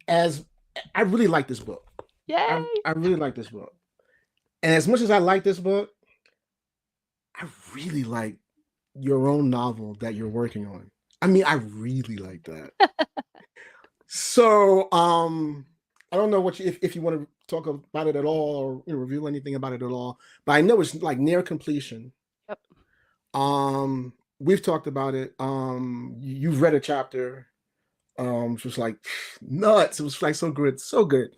As I really like this book. Yay! I really like this book. And as much as I like this book, I really like your own novel that you're working on. I mean, I really like that. So, I don't know if you want to talk about it at all, or reveal anything about it at all. But I know it's like near completion. Yep. We've talked about it. You've read a chapter, which was like nuts. It was like so good, so good.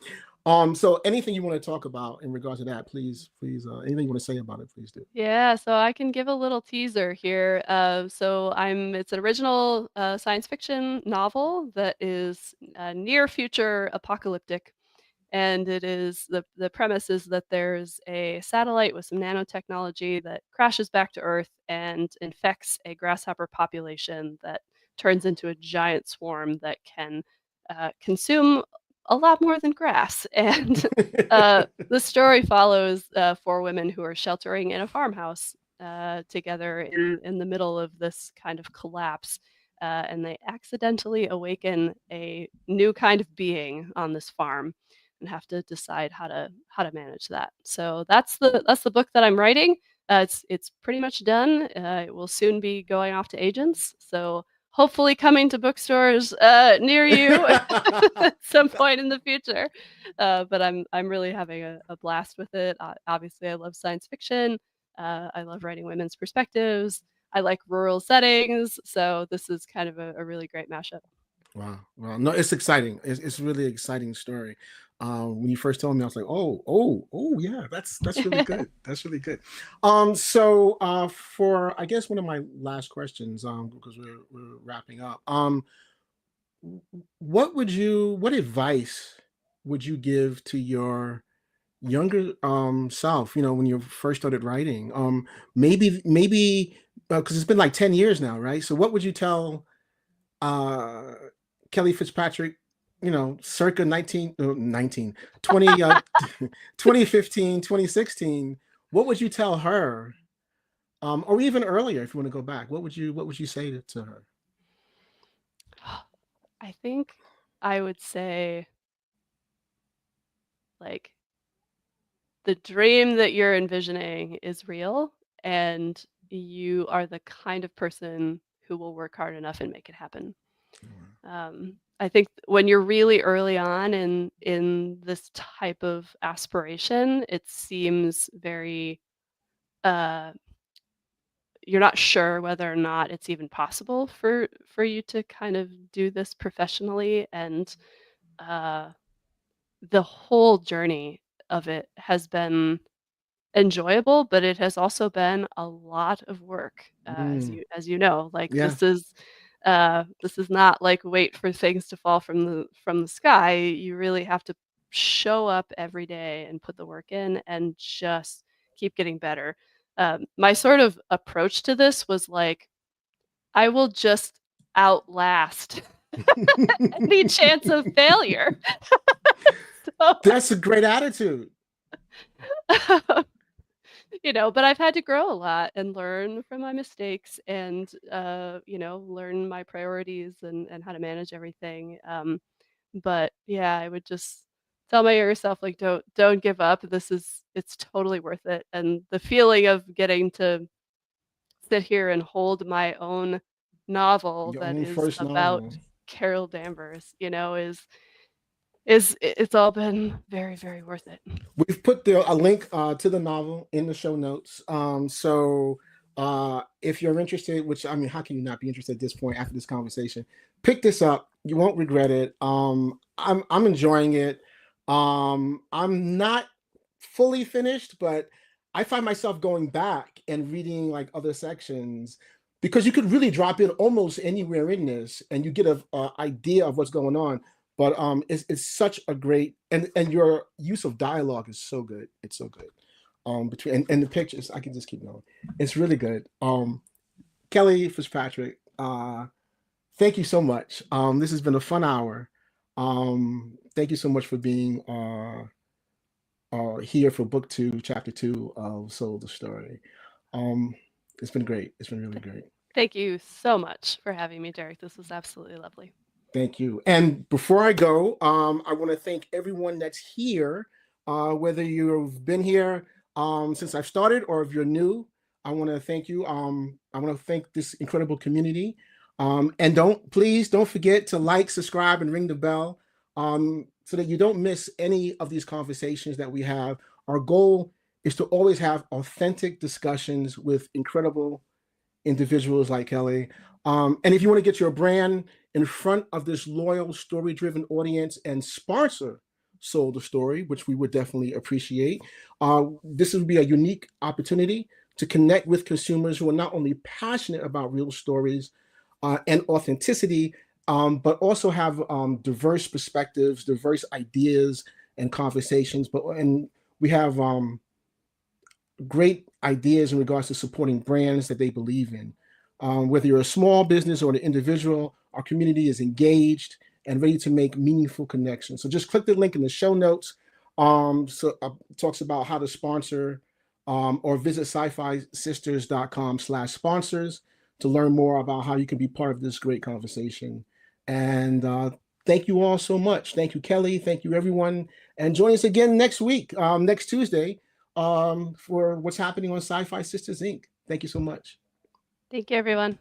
So anything you want to talk about in regards to that, please, anything you want to say about it, please do. Yeah, so I can give a little teaser here. It's an original science fiction novel that is near future apocalyptic. And it is the premise is that there's a satellite with some nanotechnology that crashes back to Earth and infects a grasshopper population that turns into a giant swarm that can consume a lot more than grass. And the story follows four women who are sheltering in a farmhouse together in the middle of this kind of collapse. And they accidentally awaken a new kind of being on this farm and have to decide how to manage that. So that's the book that I'm writing. It's pretty much done. It will soon be going off to agents. So hopefully coming to bookstores near you at some point in the future. But I'm really having a blast with it. Obviously, I love science fiction. I love writing women's perspectives. I like rural settings. So this is kind of a really great mashup. Wow. Well, no, it's exciting. It's a really exciting story. When you first told me, I was like, oh, yeah, that's really good. That's really good. For I guess one of my last questions, because we're wrapping up. What advice would you give to your younger self, when you first started writing? Maybe because it's been like 10 years now, right? So what would you tell uh Kelli Fitzpatrick, circa 2015, 2016? What would you tell her? Or even earlier, if you want to go back, what would you say to her? I think I would say, like, the dream that you're envisioning is real, and you are the kind of person who will work hard enough and make it happen. I think when you're really early on in this type of aspiration, it seems very you're not sure whether or not it's even possible for you to kind of do this professionally, and uh, the whole journey of it has been enjoyable, but it has also been a lot of work, Mm, as you know. Like, yeah. this is not like wait for things to fall from the sky. You really have to show up every day and put the work in and just keep getting better. My sort of approach to this was like, I will just outlast any chance of failure. So, That's a great attitude. but I've had to grow a lot and learn from my mistakes and, learn my priorities and how to manage everything. But yeah, I would just tell my younger self, like, don't give up. It's totally worth it. And the feeling of getting to sit here and hold my own novel Your that own is first about novel. Carol Danvers, it's all been very, very worth it. We've put a link to the novel in the show notes. So if you're interested, which, I mean, how can you not be interested at this point after this conversation? Pick this up. You won't regret it. I'm enjoying it. I'm not fully finished, but I find myself going back and reading like other sections, because you could really drop in almost anywhere in this and you get a idea of what's going on. But it's such a great, and your use of dialogue is so good. It's so good. Between and the pictures, I can just keep going. It's really good. Kelli Fitzpatrick, thank you so much. This has been a fun hour. Thank you so much for being here for book 2, chapter 2 of Soul the Story. It's been great. It's been really great. Thank you so much for having me, Derek. This was absolutely lovely. Thank you. And before I go, I want to thank everyone that's here, whether you've been here since I've started or if you're new. I want to thank you. I want to thank this incredible community. And please don't forget to like, subscribe, and ring the bell. so that you don't miss any of these conversations that we have. Our goal is to always have authentic discussions with incredible individuals like Kelli. And if you want to get your brand in front of this loyal, story-driven audience and sponsor Sold the Story, which we would definitely appreciate, this would be a unique opportunity to connect with consumers who are not only passionate about real stories and authenticity, but also have diverse perspectives, diverse ideas and conversations. And we have great ideas in regards to supporting brands that they believe in. Whether you're a small business or an individual, our community is engaged and ready to make meaningful connections. So just click the link in the show notes. It talks about how to sponsor, or visit syfysisters.com/sponsors to learn more about how you can be part of this great conversation. And thank you all so much. Thank you, Kelli. Thank you, everyone. And join us again next week, next Tuesday, for what's happening on SyFy Sistas Inc. Thank you so much. Thank you, everyone.